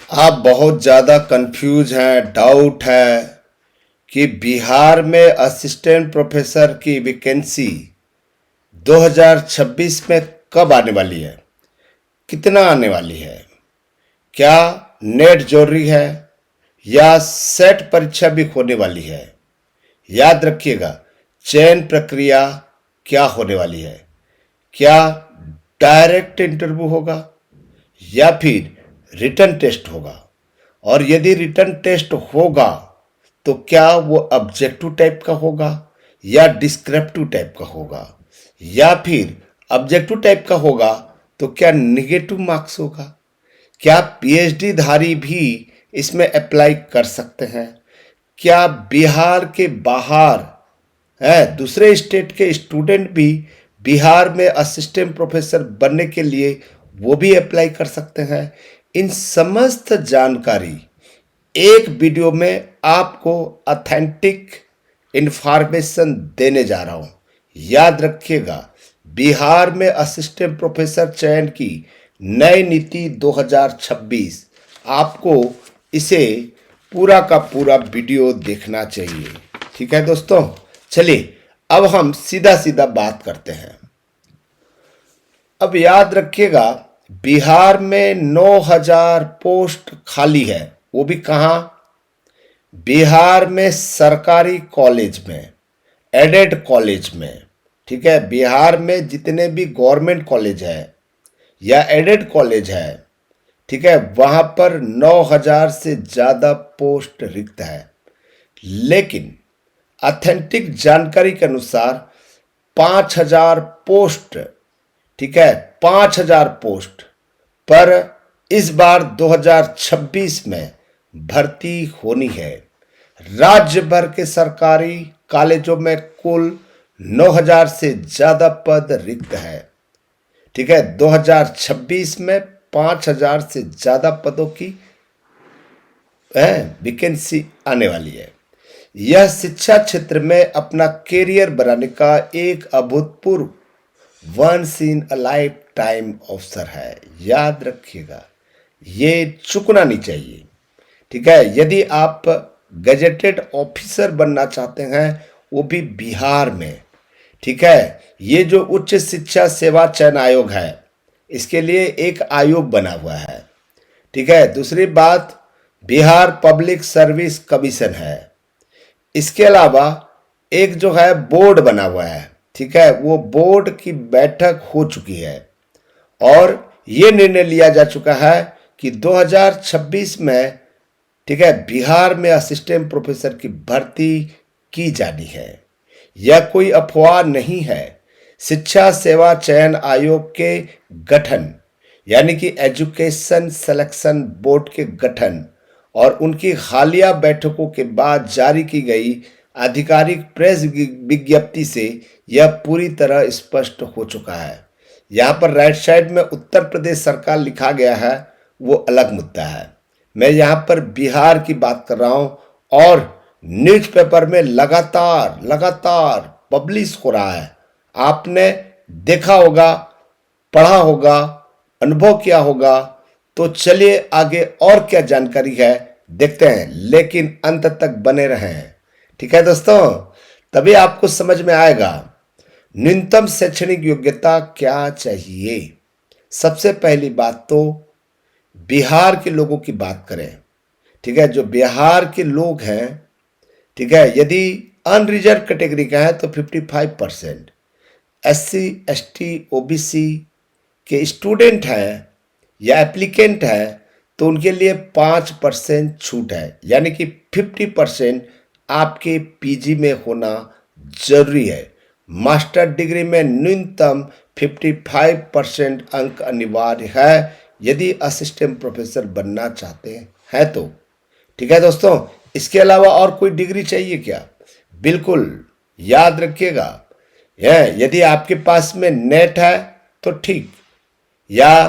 आप बहुत ज़्यादा कंफ्यूज हैं, डाउट है कि बिहार में असिस्टेंट प्रोफेसर की वैकेंसी 2026 में कब आने वाली है, कितना आने वाली है, क्या नेट जरूरी है या सेट परीक्षा भी होने वाली है। याद रखिएगा, चयन प्रक्रिया क्या होने वाली है, क्या डायरेक्ट इंटरव्यू होगा या फिर रिटन टेस्ट होगा, और यदि रिटन टेस्ट होगा तो क्या वो ऑब्जेक्टिव टाइप का होगा या डिस्क्रिप्टिव टाइप का होगा, या फिर ऑब्जेक्टिव टाइप का होगा तो क्या निगेटिव मार्क्स होगा, क्या पीएचडी धारी भी इसमें अप्लाई कर सकते हैं, क्या बिहार के बाहर है दूसरे स्टेट के स्टूडेंट भी बिहार में असिस्टेंट प्रोफेसर बनने के लिए वो भी अप्लाई कर सकते हैं। इन समस्त जानकारी एक वीडियो में आपको ऑथेंटिक इंफॉर्मेशन देने जा रहा हूं। याद रखिएगा, बिहार में असिस्टेंट प्रोफेसर चयन की नई नीति 2026, आपको इसे पूरा का पूरा वीडियो देखना चाहिए। ठीक है दोस्तों, चलिए अब हम सीधा सीधा बात करते हैं। अब याद रखिएगा, बिहार में 9,000 पोस्ट खाली है। वो भी कहाँ? बिहार में सरकारी कॉलेज में, एडेड कॉलेज में। ठीक है, बिहार में जितने भी गवर्नमेंट कॉलेज है या एडेड कॉलेज है, ठीक है, वहां पर 9,000 से ज़्यादा पोस्ट रिक्त है। लेकिन ऑथेंटिक जानकारी के अनुसार 5,000 पोस्ट, ठीक है, 5,000 पोस्ट पर इस बार 2026 में भर्ती होनी है। राज्य भर के सरकारी कॉलेजों में कुल 9,000 से ज़्यादा पद रिक्त है। ठीक है, 2026 में 5,000 से ज़्यादा पदों की वैकेंसी आने वाली है। यह शिक्षा क्षेत्र में अपना करियर बनाने का एक अभूतपूर्व once in a lifetime अवसर है। याद रखिएगा, ये चूकना नहीं चाहिए। ठीक है, यदि आप गजेटेड ऑफिसर बनना चाहते हैं, वो भी बिहार में, ठीक है, ये जो उच्च शिक्षा सेवा चयन आयोग है, इसके लिए एक आयोग बना हुआ है। ठीक है, दूसरी बात, बिहार पब्लिक सर्विस कमीशन है। इसके अलावा एक जो है बोर्ड बना हुआ है। ठीक है, वो बोर्ड की बैठक हो चुकी है और ये निर्णय लिया जा चुका है कि 2026 में, ठीक है, बिहार में असिस्टेंट प्रोफेसर की भर्ती की जानी है। यह कोई अफवाह नहीं है। शिक्षा सेवा चयन आयोग के गठन, यानी कि एजुकेशन सिलेक्शन बोर्ड के गठन और उनकी हालिया बैठकों के बाद जारी की गई आधिकारिक प्रेस विज्ञप्ति से यह पूरी तरह स्पष्ट हो चुका है। यहाँ पर राइट साइड में उत्तर प्रदेश सरकार लिखा गया है, वो अलग मुद्दा है। मैं यहाँ पर बिहार की बात कर रहा हूँ और न्यूज़पेपर में लगातार लगातार पब्लिश हो रहा है। आपने देखा होगा, पढ़ा होगा, अनुभव किया होगा। तो चलिए आगे और क्या जानकारी है देखते हैं, लेकिन अंत तक बने रहें। ठीक है दोस्तों, तभी आपको समझ में आएगा न्यूनतम शैक्षणिक योग्यता क्या चाहिए। सबसे पहली बात तो बिहार के लोगों की बात करें। ठीक है, जो बिहार के लोग हैं, ठीक है, यदि अनरिजर्व कैटेगरी का है तो 55%, SC ST OBC के स्टूडेंट हैं या एप्लीकेंट है तो उनके लिए 5% छूट है, यानी कि 50% आपके पीजी में होना जरूरी है। मास्टर डिग्री में न्यूनतम 55% अंक अनिवार्य है यदि असिस्टेंट प्रोफेसर बनना चाहते हैं तो। ठीक है दोस्तों, इसके अलावा और कोई डिग्री चाहिए क्या? बिल्कुल, याद रखिएगा, यदि आपके पास में नेट है तो ठीक, या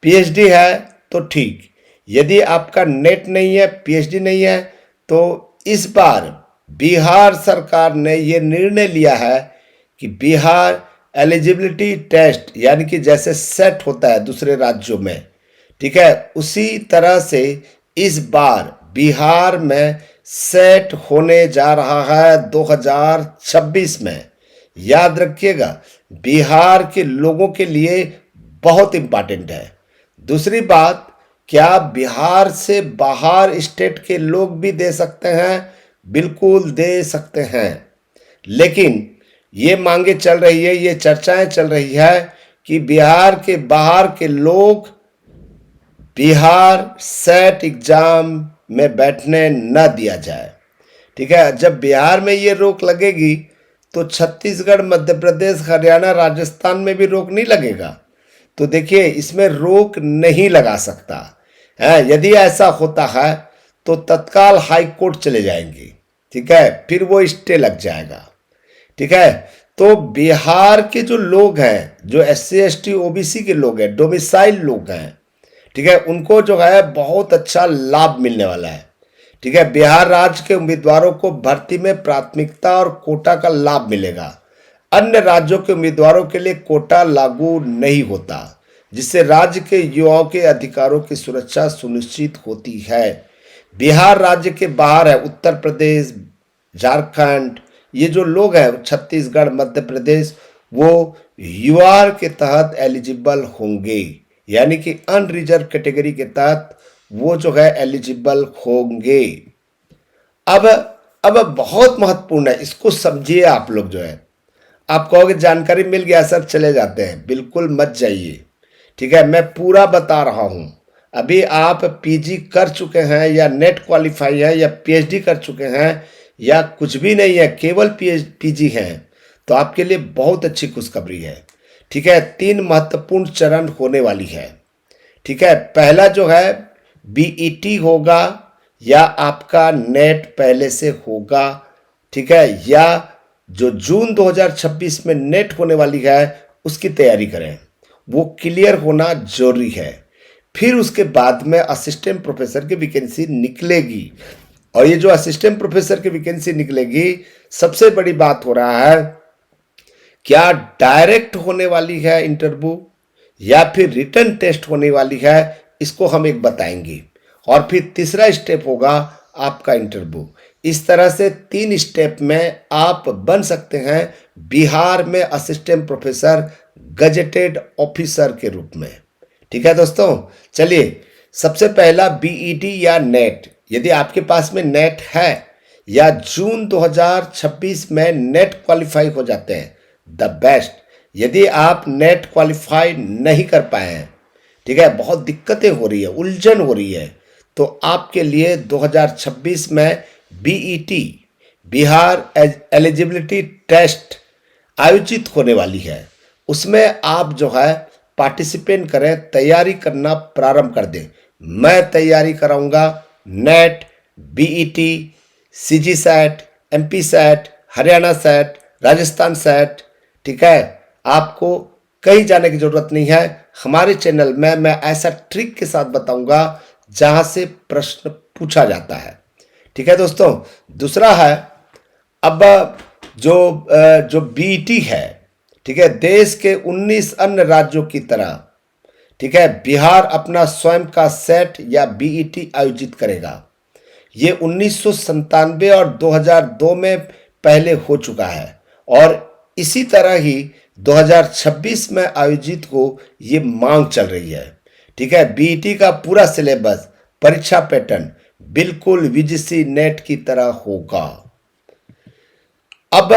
पीएचडी है तो ठीक। यदि आपका नेट नहीं है, पीएचडी नहीं है, तो इस बार बिहार सरकार ने ये निर्णय लिया है कि बिहार एलिजिबिलिटी टेस्ट, यानी कि जैसे सेट होता है दूसरे राज्यों में, ठीक है, उसी तरह से इस बार बिहार में सेट होने जा रहा है 2026 में। याद रखिएगा, बिहार के लोगों के लिए बहुत इंपॉर्टेंट है। दूसरी बात, क्या बिहार से बाहर स्टेट के लोग भी दे सकते हैं? बिल्कुल दे सकते हैं, लेकिन ये मांगे चल रही है, ये चर्चाएं चल रही है कि बिहार के बाहर के लोग बिहार सेट एग्जाम में बैठने न दिया जाए। ठीक है, जब बिहार में ये रोक लगेगी तो छत्तीसगढ़, मध्य प्रदेश, हरियाणा, राजस्थान में भी रोक नहीं लगेगा। तो देखिए, इसमें रोक नहीं लगा सकता है। यदि ऐसा होता है तो तत्काल हाई कोर्ट चले जाएंगे। ठीक है, फिर वो स्टे लग जाएगा। ठीक है, तो बिहार के जो लोग हैं, जो SC ST OBC के लोग हैं, डोमिसाइल लोग हैं, ठीक है, उनको जो है बहुत अच्छा लाभ मिलने वाला है। ठीक है, बिहार राज्य के उम्मीदवारों को भर्ती में प्राथमिकता और कोटा का लाभ मिलेगा। अन्य राज्यों के उम्मीदवारों के लिए कोटा लागू नहीं होता, जिससे राज्य के युवाओं के अधिकारों की सुरक्षा सुनिश्चित होती है। बिहार राज्य के बाहर है उत्तर प्रदेश, झारखंड, ये जो लोग हैं, छत्तीसगढ़, मध्य प्रदेश, वो यूआर के तहत एलिजिबल होंगे, यानी कि अनरिजर्व कैटेगरी के तहत वो जो है एलिजिबल होंगे। अब बहुत महत्वपूर्ण है, इसको समझिए आप लोग। जो है, आप कहोगे जानकारी मिल गया सर, चले जाते हैं। बिल्कुल मत जाइए। ठीक है, मैं पूरा बता रहा हूं। अभी आप PG कर चुके हैं या नेट क्वालिफाई है या PhD कर चुके हैं या कुछ भी नहीं है, केवल PG हैं, तो आपके लिए बहुत अच्छी खुशखबरी है। ठीक है, 3 महत्वपूर्ण चरण होने वाली है। ठीक है, पहला जो है BET होगा या आपका नेट पहले से होगा। ठीक है, या जो जून 2026 में नेट होने वाली है उसकी तैयारी करें, वो क्लियर होना जरूरी है। फिर उसके बाद में असिस्टेंट प्रोफेसर की वैकेंसी निकलेगी, और ये जो असिस्टेंट प्रोफेसर की वैकेंसी निकलेगी, सबसे बड़ी बात हो रहा है, क्या डायरेक्ट होने वाली है इंटरव्यू या फिर रिटन टेस्ट होने वाली है, इसको हम एक बताएंगे। और फिर तीसरा स्टेप होगा आपका इंटरव्यू। इस तरह से 3 स्टेप में आप बन सकते हैं बिहार में असिस्टेंट प्रोफेसर गजेटेड ऑफिसर के रूप में। ठीक है दोस्तों, चलिए, सबसे पहला BET या नेट। यदि आपके पास में नेट है या जून 2026 में नेट क्वालिफाई हो जाते हैं, द बेस्ट। यदि आप नेट क्वालिफाई नहीं कर पाए हैं, ठीक है, बहुत दिक्कतें हो रही है, उलझन हो रही है, तो आपके लिए 2026 में BET, बिहार एलिजिबिलिटी टेस्ट आयोजित होने वाली है। उसमें आप जो है पार्टिसिपेट करें, तैयारी करना प्रारंभ कर दें। मैं तैयारी कराऊंगा net, BET, CG set, MP set, Haryana set, Rajasthan set. ठीक है, आपको कहीं जाने की जरूरत नहीं है। हमारे चैनल में मैं ऐसा ट्रिक के साथ बताऊंगा जहां से प्रश्न पूछा जाता है। ठीक है दोस्तों, दूसरा है, अब जो BET है, ठीक है, देश के 19 अन्य राज्यों की तरह, ठीक है, बिहार अपना स्वयं का सेट या BET आयोजित करेगा। ये 1997 और 2002 में पहले हो चुका है, और इसी तरह ही 2026 में आयोजित हो, ये मांग चल रही है। ठीक है, BET का पूरा सिलेबस, परीक्षा पैटर्न बिल्कुल VGC नेट की तरह होगा। अब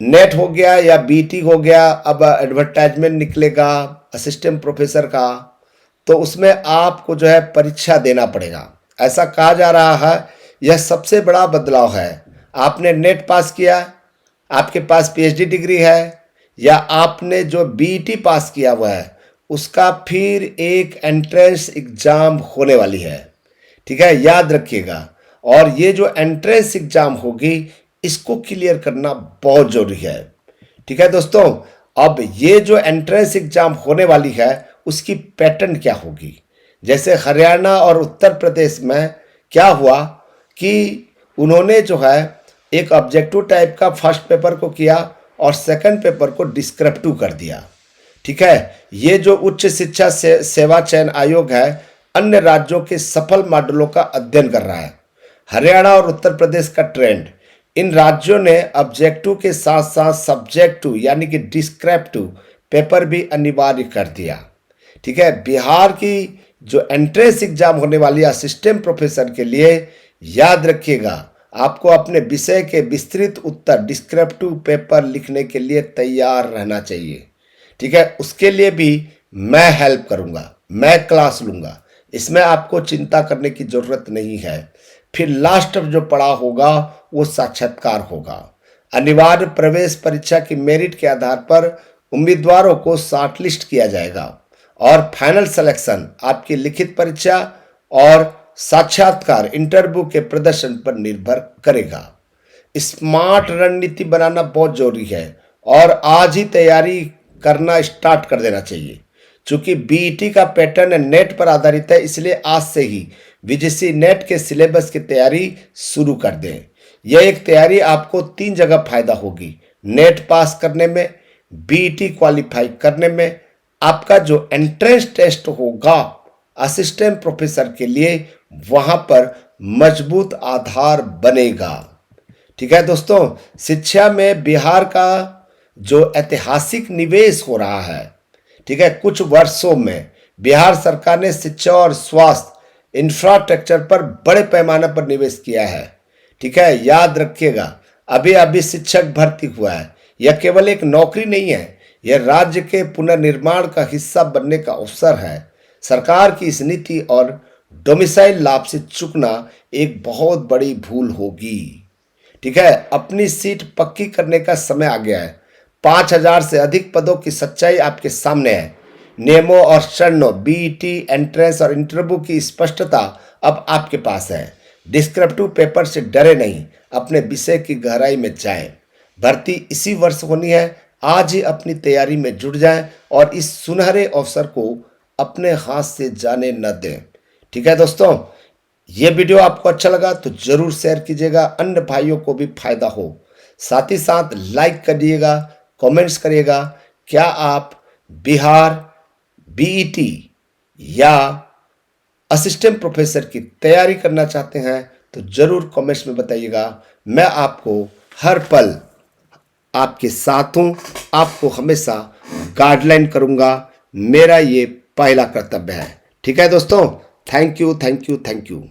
नेट हो गया या BET हो गया, अब एडवर्टाइजमेंट निकलेगा असिस्टेंट प्रोफेसर का, तो उसमें आपको जो है परीक्षा देना पड़ेगा। ऐसा कहा जा रहा है, यह सबसे बड़ा बदलाव है। आपने नेट पास किया, आपके पास PhD डिग्री है, या आपने जो BET पास किया हुआ है, उसका फिर एक एंट्रेंस एग्जाम होने वाली है। ठीक है, याद रखिएगा। और ये जो एंट्रेंस एग्जाम होगी, इसको क्लियर करना बहुत जरूरी है। ठीक है दोस्तों, अब ये जो एंट्रेंस एग्जाम होने वाली है, उसकी पैटर्न क्या होगी। जैसे हरियाणा और उत्तर प्रदेश में क्या हुआ कि उन्होंने जो है एक ऑब्जेक्टिव टाइप का फर्स्ट पेपर को किया और सेकंड पेपर को डिस्क्रिप्टिव कर दिया। ठीक है, ये जो उच्च शिक्षा सेवा चयन आयोग है, अन्य राज्यों के सफल मॉडलों का अध्ययन कर रहा है। हरियाणा और उत्तर प्रदेश का ट्रेंड, इन राज्यों ने ऑब्जेक्टिव के साथ साथ सब्जेक्टिव यानी कि डिस्क्रिप्टिव पेपर भी अनिवार्य कर दिया। ठीक है, बिहार की जो एंट्रेंस एग्जाम होने वाली है असिस्टेंट प्रोफेसर के लिए, याद रखिएगा आपको अपने विषय के विस्तृत उत्तर डिस्क्रिप्टिव पेपर लिखने के लिए तैयार रहना चाहिए। ठीक है, उसके लिए भी मैं हेल्प करूंगा, मैं क्लास लूंगा, इसमें आपको चिंता करने की जरूरत नहीं है। फिर लास्ट में जो पढ़ा होगा वो साक्षात्कार होगा। अनिवार्य प्रवेश परीक्षा की मेरिट के आधार पर उम्मीदवारों को शॉर्टलिस्ट किया जाएगा और फाइनल सिलेक्शन आपकी लिखित परीक्षा और साक्षात्कार इंटरव्यू के प्रदर्शन पर निर्भर करेगा। स्मार्ट रणनीति बनाना बहुत जरूरी है और आज ही तैयारी करना स्टार्ट कर देना चाहिए। चूंकि बीईटी का पैटर्न नेट पर आधारित है, इसलिए आज से ही वीजीसी नेट के सिलेबस की तैयारी शुरू कर दें। यह एक तैयारी आपको 3 जगह फायदा होगी, नेट पास करने में, बीईटी क्वालिफाई करने में, आपका जो एंट्रेंस टेस्ट होगा असिस्टेंट प्रोफेसर के लिए वहां पर मजबूत आधार बनेगा। ठीक है दोस्तों, शिक्षा में बिहार का जो ऐतिहासिक निवेश हो रहा है, ठीक है, कुछ वर्षों में बिहार सरकार ने शिक्षा और स्वास्थ्य इंफ्रास्ट्रक्चर पर बड़े पैमाने पर निवेश किया है। ठीक है, याद रखिएगा अभी अभी शिक्षक भर्ती हुआ है, यह केवल एक नौकरी नहीं है, यह राज्य के पुनर्निर्माण का हिस्सा बनने का अवसर है। सरकार की इस नीति और डोमिसाइल लाभ से चूकना एक बहुत बड़ी भूल होगी। ठीक है, अपनी सीट पक्की करने का समय आ गया है। 5000 से अधिक पदों की सच्चाई आपके सामने है। नियमों और शर्तों, बीईटी एंट्रेंस और इंटरव्यू की स्पष्टता अब आपके पास है। डिस्क्रिप्टिव पेपर से डरे नहीं, अपने विषय की गहराई में जाएं। भर्ती इसी वर्ष होनी है, आज ही अपनी तैयारी में जुट जाएं और इस सुनहरे अवसर को अपने हाथ से जाने न दें। ठीक है दोस्तों, ये वीडियो आपको अच्छा लगा तो जरूर शेयर कीजिएगा, अन्य भाइयों को भी फायदा हो। साथ ही साथ लाइक करिएगा, कमेंट्स करिएगा। क्या आप बिहार बीईटी या असिस्टेंट प्रोफेसर की तैयारी करना चाहते हैं तो जरूर कमेंट्स में बताइएगा। मैं आपको हर पल आपके साथ हूं, आपको हमेशा गाइडलाइन करूंगा, मेरा ये पहला कर्तव्य है। ठीक है दोस्तों, thank you thank you thank you.